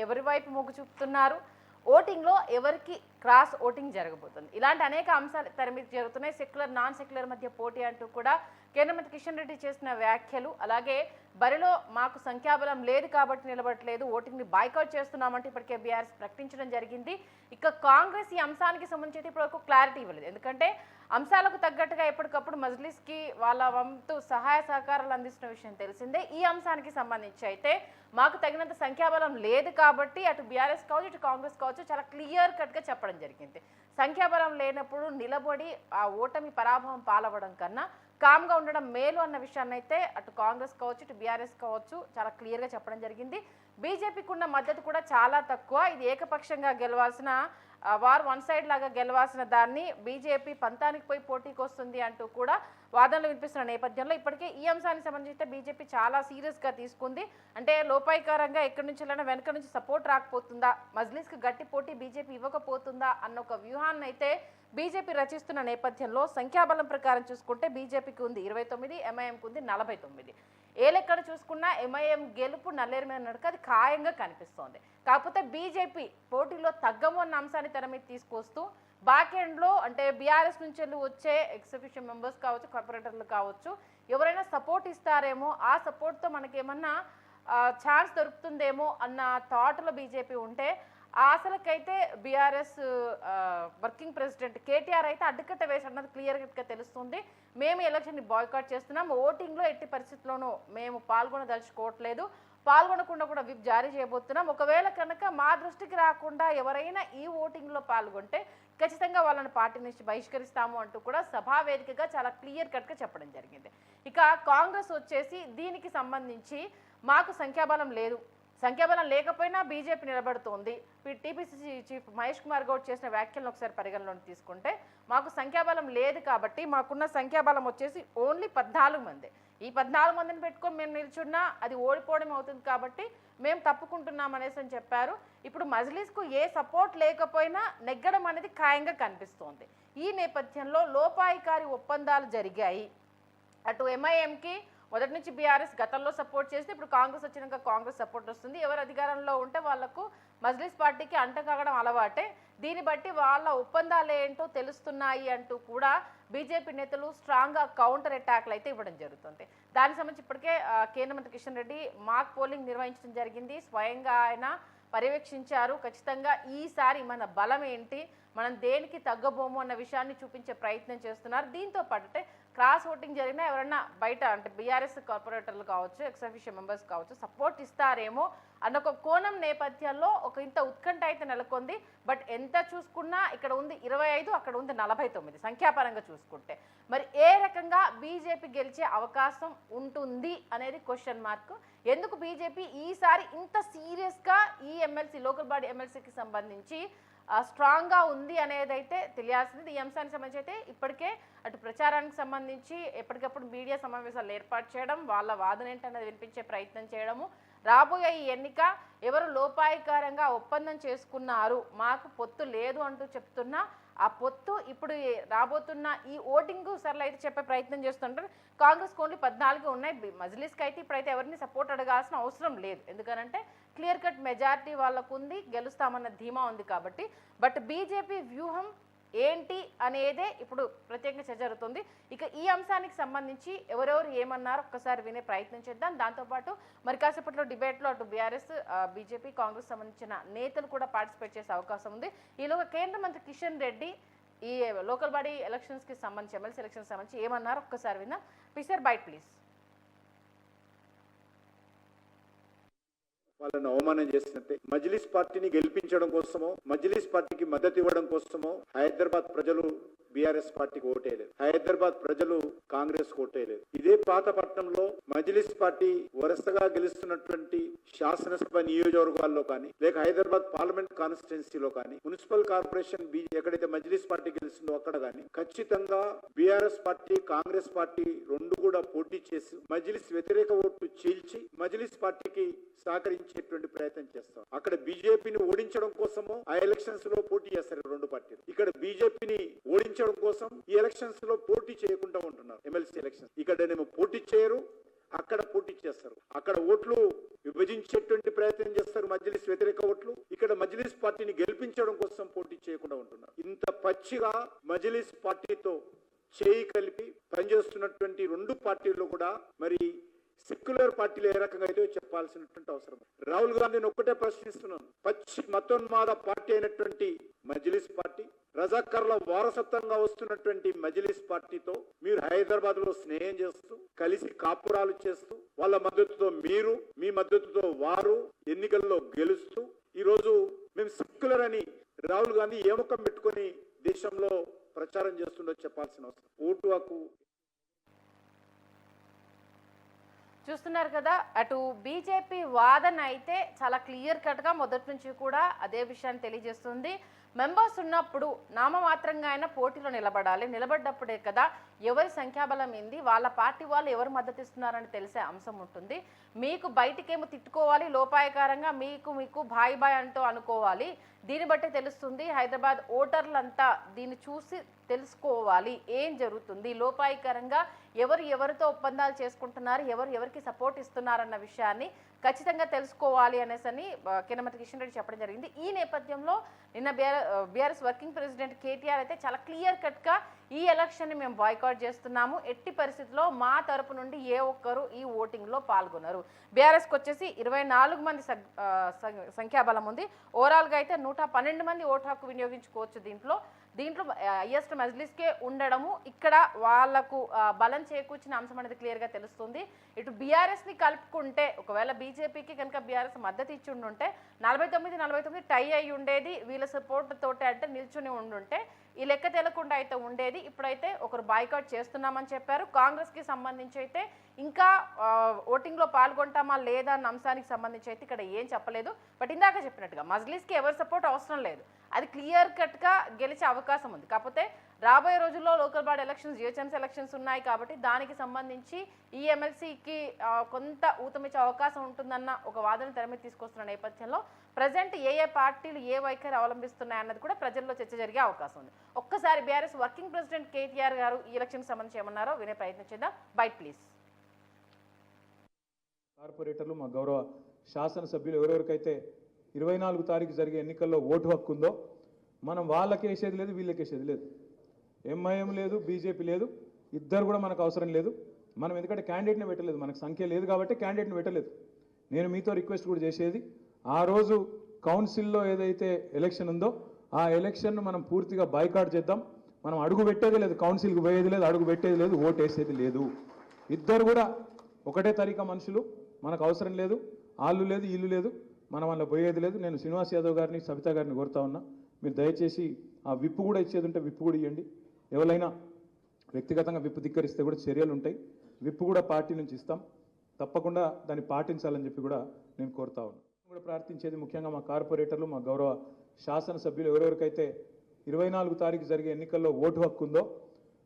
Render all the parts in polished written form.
ఎవరి వైపు మొగ్గు చూపుతున్నారు, ఓటింగ్లో ఎవరికి క్రాస్ ఓటింగ్ జరగబోతుంది, ఇలాంటి అనేక అంశాలు తెర మీద జరుగుతున్నాయి. సెక్యులర్ నాన్ సెక్యులర్ మధ్య పోటీ అంటూ కూడా కేంద్ర మంత్రి కిషన్ రెడ్డి చేసిన వ్యాఖ్యలు, అలాగే బరిలో మాకు సంఖ్యాబలం లేదు కాబట్టి నిలబడట్లేదు, ఓటింగ్ని బాయ్కాట్ చేస్తున్నామంటే ఇప్పటికే బీఆర్ఎస్ ప్రకటించడం జరిగింది. ఇక కాంగ్రెస్ ఈ అంశానికి సంబంధించి ఇప్పటివరకు క్లారిటీ ఇవ్వలేదు. ఎందుకంటే అంశాలకు తగ్గట్టుగా ఎప్పటికప్పుడు మజ్లిస్కి వాళ్ళ వంతు సహాయ సహకారాలు అందిస్తున్న విషయం తెలిసిందే. ఈ అంశానికి సంబంధించి అయితే మాకు తగినంత సంఖ్యాబలం లేదు కాబట్టి అటు బీఆర్ఎస్ కావచ్చు ఇటు కాంగ్రెస్ కావచ్చు చాలా క్లియర్ కట్గా చెప్పడం జరిగింది. సంఖ్యాబలం లేనప్పుడు నిలబడి ఆ ఓటమి పరాభవం పాలవడం కన్నా కామ్గా ఉండడం మేలు అన్న విషయాన్ని అయితే అటు కాంగ్రెస్ కావచ్చు ఇటు బీఆర్ఎస్ కావచ్చు చాలా క్లియర్గా చెప్పడం జరిగింది. బీజేపీకి ఉన్న మద్దతు కూడా చాలా తక్కువ. ఇది ఏకపక్షంగా గెలవాల్సిన వార్ వన్ సైడ్ లాగా గెలవాల్సిన దాన్ని బీజేపీ పంతానికి పోయి పోటీకి వస్తుంది అంటూ కూడా వాదనలు వినిపిస్తున్న నేపథ్యంలో ఇప్పటికే ఈ అంశానికి సంబంధించి బీజేపీ చాలా సీరియస్గా తీసుకుంది. అంటే లోపాయికారంగా ఎక్కడి నుంచి వెళ్ళినా వెనక నుంచి సపోర్ట్ రాకపోతుందా, మజ్లిస్కి గట్టి పోటీ బీజేపీ ఇవ్వకపోతుందా అన్న ఒక వ్యూహాన్ని అయితే బీజేపీ రచిస్తున్న నేపథ్యంలో సంఖ్యాబలం ప్రకారం చూసుకుంటే బీజేపీకి ఉంది 29, ఎంఐఎంకి ఉంది 49. ఏ లెక్కన చూసుకున్నా ఎంఐఎం గెలుపు నల్లేరు మీద నడక అది ఖాయంగా కనిపిస్తోంది. కాకపోతే బీజేపీ పోటీలో తగ్గము అన్న అంశాన్ని తెర మీద తీసుకొస్తూ బ్యాక్ ఎండ్లో అంటే బీఆర్ఎస్ నుంచి వచ్చే ఎక్స్-అఫీషియల్ మెంబర్స్ కావచ్చు, కార్పొరేటర్లు కావచ్చు, ఎవరైనా సపోర్ట్ ఇస్తారేమో, ఆ సపోర్ట్తో మనకేమన్నా ఛాన్స్ దొరుకుతుందేమో అన్న థాట్లో బీజేపీ ఉంటే, అసలుకైతే బీఆర్ఎస్ వర్కింగ్ ప్రెసిడెంట్ కేటీఆర్ అయితే అడ్డుకట్ట వేసి అన్నది క్లియర్గా తెలుస్తుంది. మేము ఎలక్షన్ని బాయ్కాట్ చేస్తున్నాం, ఓటింగ్లో ఎట్టి పరిస్థితుల్లోనూ మేము పాల్గొనదలుచుకోవట్లేదు, పాల్గొనకుండా కూడా విప్ జారీ చేయబోతున్నాం. ఒకవేళ కనుక మా దృష్టికి రాకుండా ఎవరైనా ఈ ఓటింగ్లో పాల్గొంటే ఖచ్చితంగా వాళ్ళని పార్టీ నుంచి బహిష్కరిస్తాము అంటూ కూడా సభావేదికగా చాలా క్లియర్ కట్గా చెప్పడం జరిగింది. ఇక కాంగ్రెస్ వచ్చేసి దీనికి సంబంధించి మాకు సంఖ్యాబలం లేదు, సంఖ్యాబలం లేకపోయినా బీజేపీ నిలబడుతోంది. టీపీసీసీ చీఫ్ మహేష్ కుమార్ గౌడ్ చేసిన వ్యాఖ్యలను ఒకసారి పరిగణలోకి తీసుకుంటే మాకు సంఖ్యాబలం లేదు కాబట్టి మాకున్న సంఖ్యాబలం వచ్చేసి ఓన్లీ 14 మంది. ఈ 14 మందిని పెట్టుకొని మేము నిల్చున్నా అది ఓడిపోవడం అవుతుంది కాబట్టి మేము తప్పుకుంటున్నాం అనేసి అని చెప్పారు. ఇప్పుడు మజ్లిస్కు ఏ సపోర్ట్ లేకపోయినా నెగ్గడం అనేది ఖాయంగా కనిపిస్తోంది. ఈ నేపథ్యంలో లోపాయికారి ఒప్పందాలు జరిగాయి. అటు ఎంఐఎంకి మొదటి నుంచి బీఆర్ఎస్ గతంలో సపోర్ట్ చేస్తే ఇప్పుడు కాంగ్రెస్ వచ్చినాక కాంగ్రెస్ సపోర్ట్ వస్తుంది. ఎవరు అధికారంలో ఉంటే వాళ్లకు మజ్లిస్ పార్టీకి అంటకాగడం అలవాటే. దీన్ని బట్టి వాళ్ళ ఒప్పందాలు ఏంటో తెలుస్తున్నాయి అంటూ కూడా బీజేపీ నేతలు స్ట్రాంగ్గా కౌంటర్ అటాక్లు అయితే ఇవ్వడం జరుగుతుంది. దానికి సంబంధించి ఇప్పటికే కేంద్ర మంత్రి కిషన్ రెడ్డి మాక్ పోలింగ్ నిర్వహించడం జరిగింది. స్వయంగా ఆయన పర్యవేక్షించారు. ఖచ్చితంగా ఈసారి మన బలం ఏంటి, మనం దేనికి తగ్గబోము అన్న విషయాన్ని చూపించే ప్రయత్నం చేస్తున్నారు. దీంతో పాటు క్రాస్ ఓటింగ్ జరిగినా ఎవరన్నా బయట అంటే బీఆర్ఎస్ కార్పొరేటర్లు కావచ్చు, ఎక్స్-అఫీషియల్ మెంబర్స్ కావచ్చు సపోర్ట్ ఇస్తారేమో అన్న ఒక కోణం నేపథ్యంలో ఒక ఇంత ఉత్కంఠ అయితే నెలకొంది. బట్ ఎంత చూసుకున్నా ఇక్కడ ఉంది 25, అక్కడ ఉంది 49 సంఖ్యాపరంగా చూసుకుంటే. మరి ఏ రకంగా బీజేపీ గెలిచే అవకాశం ఉంటుంది అనేది క్వశ్చన్ మార్క్. ఎందుకు బీజేపీ ఈసారి ఇంత సీరియస్గా ఈ ఎమ్మెల్సీ లోకల్ బాడీ ఎమ్మెల్సీకి సంబంధించి స్ట్రాంగ్గా ఉంది అనేది అయితే తెలియాల్సింది. ఈ అంశానికి సంబంధించి అయితే ఇప్పటికే అటు ప్రచారానికి సంబంధించి ఎప్పటికప్పుడు మీడియా సమావేశాలు ఏర్పాటు చేయడం, వాళ్ళ వాదన ఏంటనేది వినిపించే ప్రయత్నం చేయడము, రాబోయే ఈ ఎన్నిక ఎవరు లోపాయికారంగా ఒప్పందం చేసుకున్నారు, మాకు పొత్తు లేదు అంటూ చెప్తున్నా ఆ పొత్తు ఇప్పుడు రాబోతున్న ఈ ఓటింగ్ సర్లు అయితే చెప్పే ప్రయత్నం చేస్తుంటారు. కాంగ్రెస్కి ఓన్లీ 14 ఉన్నాయి. మజ్లిస్కి అయితే ఇప్పుడైతే ఎవరిని సపోర్ట్ అడగాల్సిన అవసరం లేదు. ఎందుకనంటే క్లియర్ కట్ మెజారిటీ వాళ్ళకు ఉంది, గెలుస్తామన్న ధీమా ఉంది కాబట్టి. బట్ బీజేపీ వ్యూహం ఏంటి అనేదే ఇప్పుడు ప్రత్యేకంగా చర్చ జరుగుతుంది. ఇక ఈ అంశానికి సంబంధించి ఎవరెవరు ఏమన్నారో ఒక్కసారి వినే ప్రయత్నం చేద్దాం. దాంతోపాటు మరి కాసేపట్లో డిబేట్లో అటు బీఆర్ఎస్, బీజేపీ, కాంగ్రెస్ సంబంధించిన నేతలు కూడా పార్టిసిపేట్ చేసే అవకాశం ఉంది. ఈలోగా కేంద్ర మంత్రి కిషన్ రెడ్డి ఈ లోకల్ బాడీ ఎలక్షన్స్కి సంబంధించి, ఎమ్మెల్సీ ఎలక్షన్కి సంబంధించి ఏమన్నారో ఒక్కసారి విందాం. పిసర్ బైట్ ప్లీజ్. వాళ్ళని అవమానం చేసినట్టే. మజ్లిస్ పార్టీని గెలిపించడం కోసమో, మజ్లిస్ పార్టీకి మద్దతు ఇవ్వడం కోసమో హైదరాబాద్ ప్రజలు బీఆర్ఎస్ పార్టీకి ఓటేయలేదు, హైదరాబాద్ ప్రజలు కాంగ్రెస్ ఓటేయలేదు. ఇదే పాతపట్నంలో మజ్లిస్ పార్టీ వరుసగా గెలుస్తున్నటువంటి శాసనసభ నియోజకవర్గాల్లో కానీ, లేక హైదరాబాద్ పార్లమెంట్ కాన్స్టిట్యున్సీలో కానీ, మున్సిపల్ కార్పొరేషన్ ఎక్కడైతే మజ్లిస్ పార్టీ గెలుస్తుందో అక్కడ కానీ ఖచ్చితంగా బీఆర్ఎస్ పార్టీ, కాంగ్రెస్ పార్టీ రెండు కూడా పోటీ చేసి మజ్లిస్ వ్యతిరేక ఓట్లు చీల్చి మజ్లిస్ పార్టీకి సహకరించేటువంటి ప్రయత్నం చేస్తాం. అక్కడ బీజేపీని ఓడించడం కోసమో ఆ ఎలక్షన్స్ లో పోటీ చేస్తారు రెండు పార్టీలు. ఇక్కడ బీజేపీని ఓడించడం కోసం ఈ ఎలక్షన్స్ లో పోటీ చేయకుండా ఉంటున్నారు. ఎమ్మెల్సీ ఎలక్షన్స్ ఇక్కడనేమో పోటీ చేయరు, అక్కడ పోటీ చేస్తారు. అక్కడ ఓట్లు విభజించేటువంటి ప్రయత్నం చేస్తారు మజ్లిస్ వ్యతిరేక ఓట్లు. ఇక్కడ మజ్లిస్ పార్టీని గెలిపించడం కోసం పోటీ చేయకుండా ఉంటున్నారు. ఇంత పచ్చిగా మజ్లిస్ పార్టీతో చేయి కలిపి పనిచేస్తున్నటువంటి రెండు పార్టీల్లో కూడా మరి సెక్యులర్ పార్టీలు ఏ రకంగా అయితే చెప్పాల్సినటువంటి అవసరం. రాహుల్ గాంధీని ఒక్కటే ప్రశ్నిస్తున్నాను, పచ్చి మతోన్మాద పార్టీ అయినటువంటి మజ్లిస్ పార్టీ, రజాకర్ల వారసత్వంగా వస్తున్నటువంటి మజ్లిస్ పార్టీతో మీరు హైదరాబాద్ లో స్నేహం చేస్తూ కలిసి కాపురాలు చేస్తూ వాళ్ళ మద్దతుతో మీరు, మీ మద్దతుతో వారు ఎన్నికల్లో గెలుస్తూ ఈ రోజు మేము సెక్యులర్ అని రాహుల్ గాంధీ ఏ ముఖం పెట్టుకొని దేశంలో ప్రచారం చేస్తుండో చెప్పాల్సిన అవసరం. ఓటు హక్కు చూస్తున్నారు కదా, అటు బీజేపీ వాదన అయితే చాలా క్లియర్ కట్గా మొదటి నుంచి కూడా అదే విషయాన్ని తెలియజేస్తుంది. మెంబర్స్ ఉన్నప్పుడు నామమాత్రంగా అయినా పోటీలో నిలబడాలి, నిలబడ్డప్పుడే కదా ఎవరి సంఖ్యాబలం ఏంది, వాళ్ళ పార్టీ వాళ్ళు ఎవరు మద్దతు ఇస్తున్నారని తెలిసే అంశం ఉంటుంది. మీకు బయటికేమో తిట్టుకోవాలి, లోపాయకారంగా మీకు బాయ్ బాయ్ అంటూ అనుకోవాలి. దీన్ని బట్టే తెలుస్తుంది హైదరాబాద్ ఓటర్లంతా దీన్ని చూసి తెలుసుకోవాలి ఏం జరుగుతుంది, లోపాయకరంగా ఎవరితో ఒప్పందాలు చేసుకుంటున్నారు, ఎవరికి సపోర్ట్ ఇస్తున్నారన్న విషయాన్ని ఖచ్చితంగా తెలుసుకోవాలి అనేసి కేంద్రమంత్రి కిషన్ రెడ్డి చెప్పడం జరిగింది. ఈ నేపథ్యంలో నిన్న బీఆర్ఎస్ వర్కింగ్ ప్రెసిడెంట్ కేటీఆర్ అయితే చాలా క్లియర్ కట్గా ఈ ఎలక్షన్ని మేము బాయ్కాట్ చేస్తున్నాము, ఎట్టి పరిస్థితుల్లో మా తరపు నుండి ఏ ఒక్కరు ఈ ఓటింగ్లో పాల్గొన్నారు. బీఆర్ఎస్కి వచ్చేసి 24 మంది సంఖ్యాబలం ఉంది. ఓవరాల్గా అయితే 112 మంది ఓటు హక్కు వినియోగించుకోవచ్చు. దీంట్లో హైయెస్ట్ మజ్లిస్కే ఉండడము ఇక్కడ వాళ్లకు బలం చేకూర్చిన అంశం అనేది క్లియర్గా తెలుస్తుంది. ఇటు బీఆర్ఎస్ని కలుపుకుంటే ఒకవేళ బీజేపీకి కనుక బీఆర్ఎస్ మద్దతు ఇచ్చి ఉండుంటే 49 టై అయి ఉండేది, వీళ్ళ సపోర్ట్ తోటే అంటే నిల్చుని ఉండుంటే ఈ లెక్క తెలకుండా అయితే ఉండేది. ఇప్పుడైతే ఒకరు బాయ్కాట్ చేస్తున్నామని చెప్పారు. కాంగ్రెస్కి సంబంధించి అయితే ఇంకా ఓటింగ్లో పాల్గొంటామా లేదా అన్న అంశానికి సంబంధించి అయితే ఇక్కడ ఏం చెప్పలేదు. బట్ ఇందాక చెప్పినట్టుగా మజ్లిస్కి ఎవరి సపోర్ట్ అవసరం లేదు, అది క్లియర్ కట్గా గెలిచే అవకాశం ఉంది. కాకపోతే రాబోయే రోజుల్లో local body elections, GHMC elections ఉన్నాయి కాబట్టి దానికి సంబంధించి ఈ ఎమ్మెల్సీకి కొంత ఊతమిచ్చే అవకాశం ఉంటుందన్న ఒక వాదన తెర మీద తీసుకొస్తున్న నేపథ్యంలో ప్రజెంట్ ఏ పార్టీలు ఏ వైఖరి అవలంబిస్తున్నాయన్నది కూడా ప్రజల్లో చర్చ జరిగే అవకాశం ఉంది. ఒక్కసారి బీఆర్ఎస్ వర్కింగ్ ప్రెసిడెంట్ కేటీఆర్ గారు ఈ ఎలక్షన్కి సంబంధించి ఏమన్నారో వినే ప్రయత్నం చేద్దాం. Byte please. కార్పొరేటర్లు, మా గౌరవ శాసనసభ్యులు ఎవరెవరికైతే 24 తారీఖు జరిగే ఎన్నికల్లో ఓటు హక్కు ఉందో మనం వాళ్ళకి వేసేది లేదు, వీళ్ళకి వేసేది లేదు. ఎంఐఎం లేదు, బీజేపీ లేదు, ఇద్దరు కూడా మనకు అవసరం లేదు. మనం ఎందుకంటే క్యాండిడేట్ని పెట్టలేదు, మనకు సంఖ్య లేదు కాబట్టి క్యాండిడేట్ని పెట్టలేదు. నేను మీతో రిక్వెస్ట్ కూడా చేసేది, ఆ రోజు కౌన్సిల్లో ఏదైతే ఎలక్షన్ ఉందో ఆ ఎలక్షన్ను మనం పూర్తిగా బాయ్కాట్ చేద్దాం. మనం అడుగు పెట్టేది లేదు, కౌన్సిల్కి పోయేది లేదు, అడుగు పెట్టేది లేదు, ఓటు వేసేది లేదు. ఇద్దరు కూడా ఒకటే తరీకా మనుషులు, మనకు అవసరం లేదు. వాళ్ళు లేదు, వీళ్ళు లేదు, మనం వాళ్ళ పోయేది లేదు. నేను శ్రీనివాస్ యాదవ్ గారిని, సబితా గారిని కోరుతా ఉన్నా, మీరు దయచేసి ఆ విప్పు కూడా ఇచ్చేది ఉంటే విప్పు కూడా ఇవ్వండి. ఎవరైనా వ్యక్తిగతంగా విప్పు ధిక్కరిస్తే కూడా చర్యలు ఉంటాయి. విప్పు కూడా పార్టీ నుంచి ఇస్తాం, తప్పకుండా దాన్ని పాటించాలని చెప్పి కూడా నేను కోరుతా ఉన్నాను. కూడా ప్రార్థించేది ముఖ్యంగా మా కార్పొరేటర్లు, మా గౌరవ శాసనసభ్యులు ఎవరెవరికైతే 24 తారీఖు జరిగే ఎన్నికల్లో ఓటు హక్కు ఉందో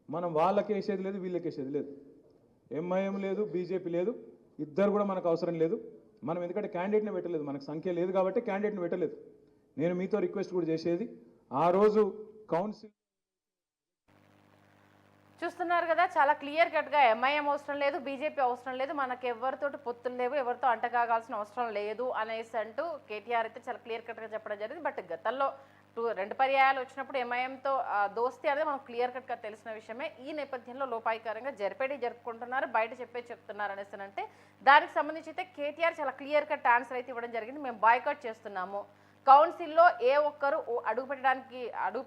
మనం వాళ్ళకి వేసేది లేదు, వీళ్ళకి వేసేది లేదు. ఎంఐఎం లేదు, బీజేపీ లేదు, ఇద్దరు కూడా మనకు అవసరం లేదు. మనం ఎందుకంటే క్యాండిడేట్ని పెట్టలేదు, మనకు సంఖ్య లేదు కాబట్టి క్యాండిడేట్ని పెట్టలేదు. నేను మీతో రిక్వెస్ట్ కూడా చేసేది, ఆ రోజు కౌన్సిల్ చూస్తున్నారు కదా, చాలా క్లియర్ కట్గా ఎంఐఎం అవసరం లేదు, బీజేపీ అవసరం లేదు, మనకు ఎవరితోటి పొత్తులు లేవు, ఎవరితో అంటకాగాల్సిన అవసరం లేదు అనేసి అంటూ కేటీఆర్ అయితే చాలా క్లియర్ కట్గా చెప్పడం జరిగింది. బట్ గతంలో 2 పర్యాయాలు వచ్చినప్పుడు ఎంఐఎంతో దోస్తీ అనేది మనకు క్లియర్ కట్గా తెలిసిన విషయమే. ఈ నేపథ్యంలో లోపాయికారంగా జరుపుకుంటున్నారు, బయట చెప్తున్నారు అనేసి అంటే దానికి సంబంధించి అయితే కేటీఆర్ చాలా క్లియర్ కట్ ఆన్సర్ అయితే ఇవ్వడం జరిగింది. మేము బాయ్కాట్ చేస్తున్నాము, కౌన్సిల్లో ఏ ఒక్కరు అడుగు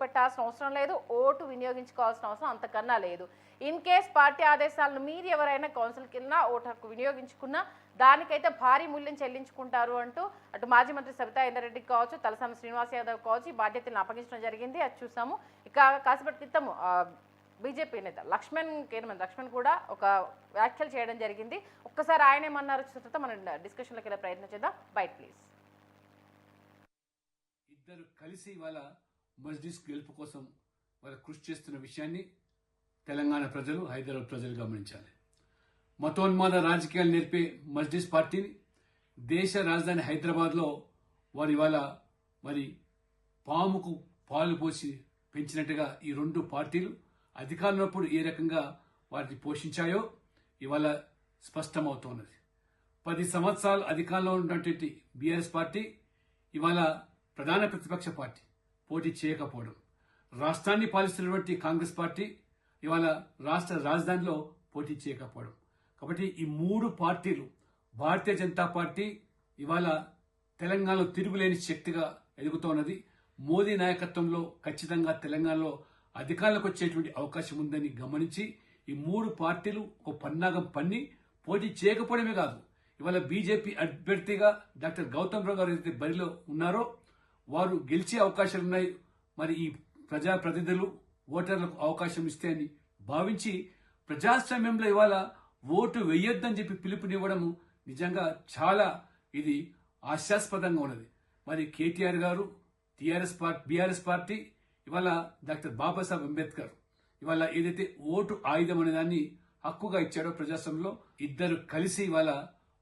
పెట్టాల్సిన అవసరం లేదు, ఓటు వినియోగించుకోవాల్సిన అవసరం అంతకన్నా లేదు. ఇన్ కేస్ పార్టీ ఆదేశాలను మీరు ఎవరైనా కౌన్సిల్కి వెళ్ళినా ఓటు హక్కు వినియోగించుకున్నా దానికైతే భారీ మూల్యం చెల్లించుకుంటారు అంటూ అటు మాజీ మంత్రి సబితా ఇంద్రారెడ్డికి కావచ్చు, తలసాని శ్రీనివాస్ యాదవ్ కావచ్చు ఈ బాధ్యతలను అప్పగించడం జరిగింది. అది చూసాము. ఇక కాసేపటి క్రితం బీజేపీ నేత కేంద్రమంత్రి లక్ష్మణ్ కూడా ఒక వ్యాఖ్యలు చేయడం జరిగింది. ఒక్కసారి ఆయన ఏమన్నారు చూస్తే మనం డిస్కషన్లోకి వెళ్ళే ప్రయత్నం చేద్దాం. Byte please. ఇద్దరు కలిసి వాళ్ళ మజ్లిస్ గెలుపు కోసం వాళ్ళ కృషి చేస్తున్న విషయాన్ని తెలంగాణ ప్రజలు, హైదరాబాద్ ప్రజలు గమనించాలి. మతోన్మాద రాజకీయాలు నేర్పే మజ్లిస్ పార్టీని దేశ రాజధాని హైదరాబాద్లో వారి ఇవాళ పాముకు పాలు పోసి పెంచినట్టుగా ఈ రెండు పార్టీలు అధికారంలోప్పుడు ఏ రకంగా వారిని పోషించాయో ఇవాళ స్పష్టమవుతున్నది. 10 సంవత్సరాలు అధికారంలో ఉన్నటువంటి బీఆర్ఎస్ పార్టీ ఇవాళ ప్రధాన ప్రతిపక్ష పార్టీ పోటీ చేయకపోవడం, రాష్ట్రాన్ని పాలిస్తున్నటువంటి కాంగ్రెస్ పార్టీ ఇవాళ రాష్ట్ర రాజధానిలో పోటీ చేయకపోవడం. కాబట్టి ఈ మూడు పార్టీలు, భారతీయ జనతా పార్టీ ఇవాళ తెలంగాణలో తిరుగులేని శక్తిగా ఎదుగుతోన్నది. మోదీ నాయకత్వంలో ఖచ్చితంగా తెలంగాణలో అధికారంలోకి వచ్చేటువంటి అవకాశం ఉందని గమనించి ఈ మూడు పార్టీలు ఒక పన్నాగం పన్ని పోటీ చేయకపోవడమే కాదు, ఇవాళ బీజేపీ అభ్యర్థిగా డాక్టర్ గౌతమ్ రావు గారు ఏదైతే బరిలో ఉన్నారో వారు గెలిచే అవకాశాలు ఉన్నాయి. మరి ఈ ప్రజాప్రతినిధులు ఓటర్లకు అవకాశం ఇస్తే అని భావించి ప్రజాస్వామ్యంలో ఇవాళ ఓటు వేయొద్దని చెప్పి పిలుపునివ్వడం నిజంగా చాలా ఇది హాస్యాస్పదంగా ఉన్నది. మరి కేటీఆర్ గారు బీఆర్ఎస్ పార్టీ ఇవాళ డాక్టర్ బాబాసాహెబ్ అంబేద్కర్ ఇవాళ ఏదైతే ఓటు ఆయుధం అనే దాన్ని హక్కుగా ఇచ్చాడో ప్రజాస్వామ్యంలో ఇద్దరు కలిసి ఇవాళ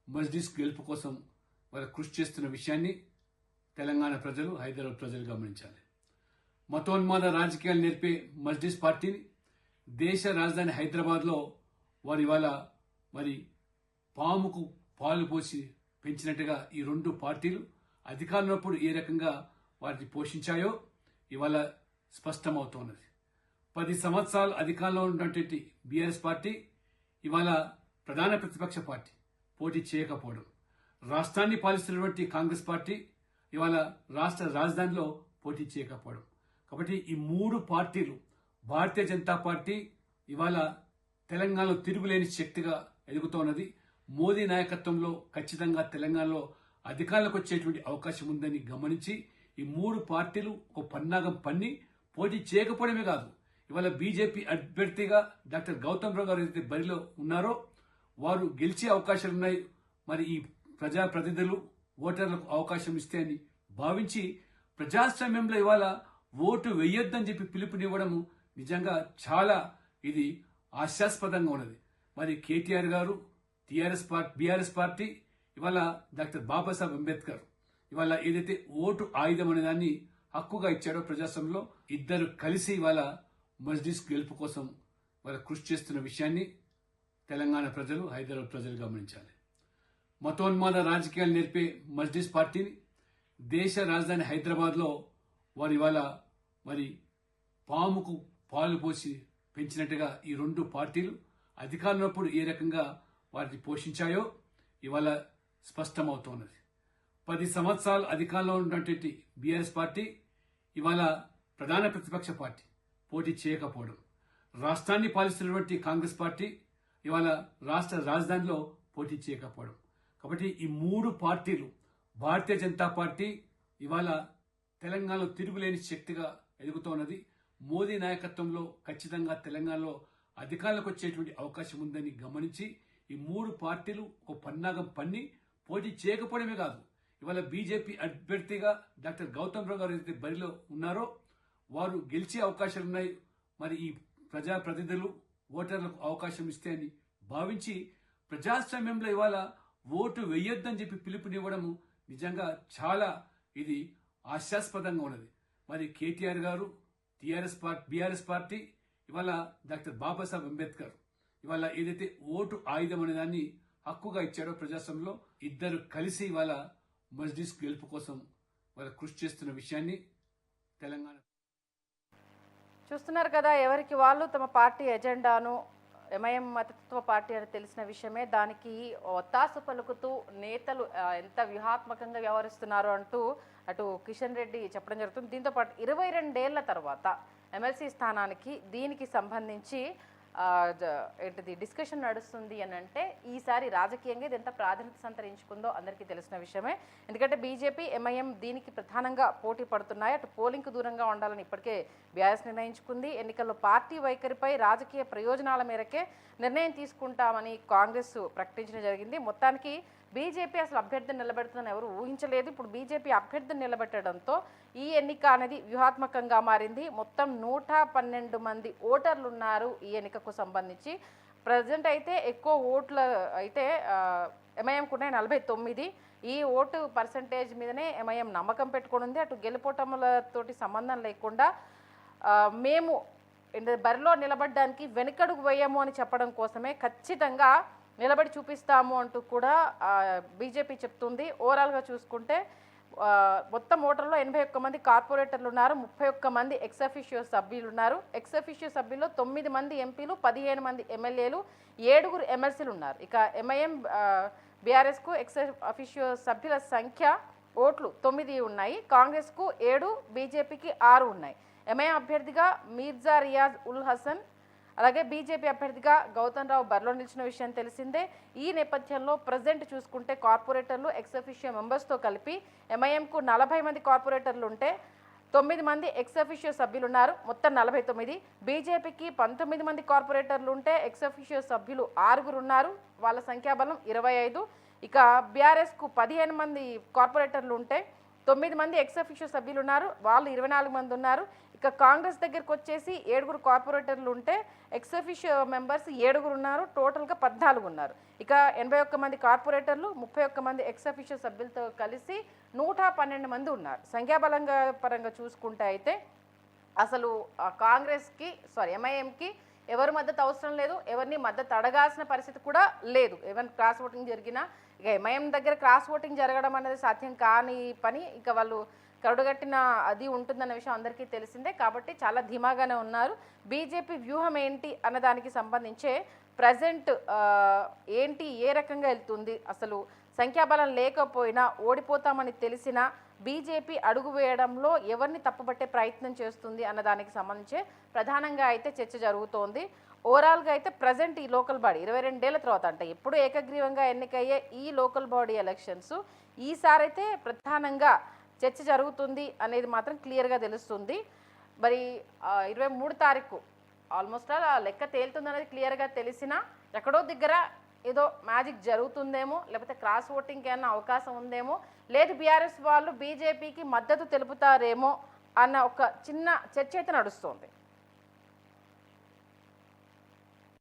మజ్లిస్ గెలుపు కోసం వాళ్ళ కృషి చేస్తున్న విషయాన్ని తెలంగాణ ప్రజలు, హైదరాబాద్ ప్రజలు గమనించాలి. మతోన్మాద రాజకీయాలు నేర్పే మజ్లిస్ పార్టీని దేశ రాజధాని హైదరాబాద్లో వారు ఇవాళ మరి పాముకు పాలు పోసి పెంచినట్టుగా ఈ రెండు పార్టీలు అధికారంలోప్పుడు ఏ రకంగా వాటిని పోషించాయో ఇవాళ స్పష్టమవుతోన్నది. 10 సంవత్సరాలు అధికారంలో ఉన్నటువంటి బీఆర్ఎస్ పార్టీ ఇవాళ ప్రధాన ప్రతిపక్ష పార్టీ పోటీ చేయకపోవడం, రాష్ట్రాన్ని పాలిస్తున్నటువంటి కాంగ్రెస్ పార్టీ ఇవాళ రాష్ట్ర రాజధానిలో పోటీ చేయకపోవడం. కాబట్టి ఈ మూడు పార్టీలు, భారతీయ జనతా పార్టీ ఇవాళ తెలంగాణలో తిరుగులేని శక్తిగా ఎదుగుతోన్నది. మోదీ నాయకత్వంలో ఖచ్చితంగా తెలంగాణలో అధికారంలోకి వచ్చేటువంటి అవకాశం ఉందని గమనించి ఈ మూడు పార్టీలు ఒక పన్నాగం పన్ని పోటీ చేయకపోవడమే కాదు, ఇవాళ బీజేపీ అభ్యర్థిగా డాక్టర్ గౌతమ్ రావు గారు ఏదైతే బరిలో ఉన్నారో వారు గెలిచే అవకాశాలు ఉన్నాయి. మరి ఈ ప్రజాప్రతినిధులు ఓటర్లకు అవకాశం ఇస్తే అని భావించి ప్రజాస్వామ్యంలో ఇవాళ ఓటు వేయొద్దని చెప్పి పిలుపునివ్వడం నిజంగా చాలా ఇది హాస్యాస్పదంగా ఉన్నది. మరి కేటీఆర్ గారు బీఆర్ఎస్ పార్టీ ఇవాళ డాక్టర్ బాబాసాహెబ్ అంబేద్కర్ ఇవాళ ఏదైతే ఓటు ఆయుధం అనే దాన్ని హక్కుగా ఇచ్చాడో ప్రజాస్వామ్యంలో ఇద్దరు కలిసి ఇవాళ మజ్లిస్ గెలుపు కోసం వాళ్ళ కృషి చేస్తున్న విషయాన్ని తెలంగాణ ప్రజలు, హైదరాబాద్ ప్రజలు గమనించాలి. మతోన్మాద రాజకీయాలు నేర్పే మజ్లిస్ పార్టీని దేశ రాజధాని హైదరాబాద్లో వారు ఇవాళ మరి పాముకు పాలు పోసి పెంచినట్టుగా ఈ రెండు పార్టీలు అధికారంలోప్పుడు ఏ రకంగా వాటిని పోషించాయో ఇవాళ స్పష్టమవుతోన్నది. 10 సంవత్సరాలు అధికారంలో ఉన్నటువంటి బీఆర్ఎస్ పార్టీ ఇవాళ ప్రధాన ప్రతిపక్ష పార్టీ పోటీ చేయకపోవడం, రాష్ట్రాన్ని పాలిస్తున్నటువంటి కాంగ్రెస్ పార్టీ ఇవాళ రాష్ట్ర రాజధానిలో పోటీ చేయకపోవడం. కాబట్టి ఈ మూడు పార్టీలు, భారతీయ జనతా పార్టీ ఇవాళ తెలంగాణలో తిరుగులేని శక్తిగా ఎదుగుతోన్నది. మోదీ నాయకత్వంలో ఖచ్చితంగా తెలంగాణలో అధికారంలోకి వచ్చేటువంటి అవకాశం ఉందని గమనించి ఈ మూడు పార్టీలు ఒక పన్నాగం పన్ని పోటీ చేయకపోవడమే కాదు, ఇవాళ బీజేపీ అభ్యర్థిగా డాక్టర్ గౌతమ్ రావు గారు ఏదైతే బరిలో ఉన్నారో వారు గెలిచే అవకాశాలు ఉన్నాయి. మరి ఈ ప్రజాప్రతినిధులు ఓటర్లకు అవకాశం ఇస్తే అని భావించి ప్రజాస్వామ్యంలో ఇవాళ ఓటు వేయొద్దని చెప్పి పిలుపునివ్వడం నిజంగా చాలా ఇది హాస్యాస్పదంగా ఉన్నది. మరి కేటీఆర్ గారు బీఆర్ఎస్ పార్టీ ఇవాళ డాక్టర్ బాబాసాహెబ్ అంబేద్కర్ ఇవాళ ఏదైతే ఓటు ఆయుధం అనే దాన్ని హక్కుగా ఇచ్చాడో ప్రజాస్వామ్యంలో ఇద్దరు కలిసి ఇవాళ మజ్లిస్ గెలుపు కోసం వాళ్ళ కృషి చేస్తున్న విషయాన్ని తెలంగాణ చూస్తున్నారు కదా, ఎవరికి వాళ్ళు తమ పార్టీ ఎజెండాను ఎంఐఎం మతతత్వ పార్టీ అని తెలిసిన విషయమే, దానికి ఒత్తాసు పలుకుతూ నేతలు ఎంత వ్యూహాత్మకంగా వ్యవహరిస్తున్నారు అంటూ అటు కిషన్ రెడ్డి చెప్పడం జరుగుతుంది. దీంతోపాటు 22 ఏళ్ల తర్వాత ఎమ్మెల్సీ స్థానానికి దీనికి సంబంధించి ఏంటిది డిస్కషన్ నడుస్తుంది అని అంటే ఈసారి రాజకీయంగా ఇది ఎంత ప్రాధాన్యత సంతరించుకుందో అందరికీ తెలిసిన విషయమే. ఎందుకంటే బీజేపీ, ఎంఐఎం దీనికి ప్రధానంగా పోటీ పడుతున్నాయి. అటు పోలింగ్కు దూరంగా ఉండాలని ఇప్పటికే బీఆర్ఎస్ నిర్ణయించుకుంది. ఎన్నికల్లో పార్టీ వైఖరిపై రాజకీయ ప్రయోజనాల మేరకే నిర్ణయం తీసుకుంటామని కాంగ్రెస్ ప్రకటించడం జరిగింది. మొత్తానికి బీజేపీ అసలు అభ్యర్థిని నిలబెడుతుందని ఎవరు ఊహించలేదు. ఇప్పుడు బీజేపీ అభ్యర్థిని నిలబెట్టడంతో ఈ ఎన్నిక అనేది వ్యూహాత్మకంగా మారింది. మొత్తం 112 మంది ఓటర్లు ఉన్నారు ఈ ఎన్నికకు సంబంధించి. ప్రజెంట్ అయితే ఎక్కువ ఓట్లు అయితే ఎంఐఎంకున్నాయి 49. ఈ ఓటు పర్సంటేజ్ మీదనే ఎంఐఎం నమ్మకం పెట్టుకుని ఉంది. అటు గెలుపోటములతోటి సంబంధం లేకుండా మేము బరిలో నిలబడడానికి వెనుకడుగు వేయము అని చెప్పడం కోసమే ఖచ్చితంగా నిలబడి చూపిస్తాము అంటూ కూడా బీజేపీ చెప్తుంది. ఓవరాల్గా చూసుకుంటే మొత్తం ఓటర్లో 81 మంది కార్పొరేటర్లు ఉన్నారు, 31 మంది ఎక్స్-అఫీషియో సభ్యులు ఉన్నారు. ఎక్స్-అఫీషియో సభ్యుల్లో 9 మంది ఎంపీలు, 15 మంది ఎమ్మెల్యేలు, 7 ఎమ్మెల్సీలు ఉన్నారు. ఇక ఎంఐఎం బీఆర్ఎస్కు ఎక్స్-అఫీషియో సభ్యుల సంఖ్య ఓట్లు 9 ఉన్నాయి, కాంగ్రెస్కు 7, బీజేపీకి 6 ఉన్నాయి. ఎంఐఎం అభ్యర్థిగా మీర్జా రియాజ్ ఉల్ హసన్, అలాగే బీజేపీ అభ్యర్థిగా గౌతమ్ రావు బరిలో నిలిచిన విషయం తెలిసిందే. ఈ నేపథ్యంలో ప్రజెంట్ చూసుకుంటే కార్పొరేటర్లు ఎక్స్-అఫీషియో మెంబర్స్తో కలిపి ఎంఐఎంకు 40 మంది కార్పొరేటర్లు ఉంటే 9 మంది ఎక్స్-అఫీషియో సభ్యులు ఉన్నారు, మొత్తం 49. బీజేపీకి 19 మంది కార్పొరేటర్లు ఉంటే ఎక్స్-అఫీషియో సభ్యులు 6 ఉన్నారు, వాళ్ళ సంఖ్యాబలం 25. ఇక బీఆర్ఎస్కు 15 మంది కార్పొరేటర్లు ఉంటే 9 మంది ఎక్స్-అఫీషియో సభ్యులు ఉన్నారు, వాళ్ళు 24 మంది ఉన్నారు. ఇక కాంగ్రెస్ దగ్గరికి వచ్చేసి 7 కార్పొరేటర్లు ఉంటే ఎక్స్-అఫీషియో మెంబర్స్ 7 ఉన్నారు, టోటల్గా 14 ఉన్నారు. ఇక 81 మంది కార్పొరేటర్లు, 31 మంది ఎక్స్-అఫీషియో సభ్యులతో కలిసి 112 మంది ఉన్నారు. సంఖ్యాబలంగా పరంగా చూసుకుంటే అయితే అసలు ఎంఐఎంకి ఎవరి మద్దతు అవసరం లేదు, ఎవరిని మద్దతు అడగాల్సిన పరిస్థితి కూడా లేదు. ఈవెన్ క్రాస్ ఓటింగ్ జరిగినా ఇక ఎంఐఎం దగ్గర క్రాస్ ఓటింగ్ జరగడం అనేది సాధ్యం కాని పని. ఇక వాళ్ళు కరుడుగట్టిన అది ఉంటుందన్న విషయం అందరికీ తెలిసిందే. కాబట్టి చాలా ధీమాగానే ఉన్నారు. బీజేపీ వ్యూహం ఏంటి అన్నదానికి సంబంధించే ప్రజెంట్ ఏంటి, ఏ రకంగా వెళ్తుంది, అసలు సంఖ్యాబలం లేకపోయినా ఓడిపోతామని తెలిసినా బీజేపీ అడుగు వేయడంలో ఎవరిని తప్పుపట్టే ప్రయత్నం చేస్తుంది అన్నదానికి సంబంధించి ప్రధానంగా అయితే చర్చ జరుగుతోంది. ఓవరాల్గా అయితే ప్రజెంట్ ఈ లోకల్ బాడీ 22 ఏళ్ల తర్వాత అంటే ఎప్పుడు ఏకగ్రీవంగా ఎన్నికయ్యే ఈ లోకల్ బాడీ ఎలక్షన్స్ ఈసారైతే ప్రధానంగా చర్చ జరుగుతుంది అనేది మాత్రం క్లియర్గా తెలుస్తుంది. మరి 23 తారీఖు ఆల్మోస్ట్ లెక్క తేలుతుంది అనేది క్లియర్గా తెలిసినా ఎక్కడో దగ్గర ఏదో మ్యాజిక్ జరుగుతుందేమో, లేకపోతే క్రాస్ ఓటింగ్కి ఏమైనా అవకాశం ఉందేమో, లేదు బీఆర్ఎస్ వాళ్ళు బీజేపీకి మద్దతు తెలుపుతారేమో అన్న ఒక చిన్న చర్చ అయితే నడుస్తుంది.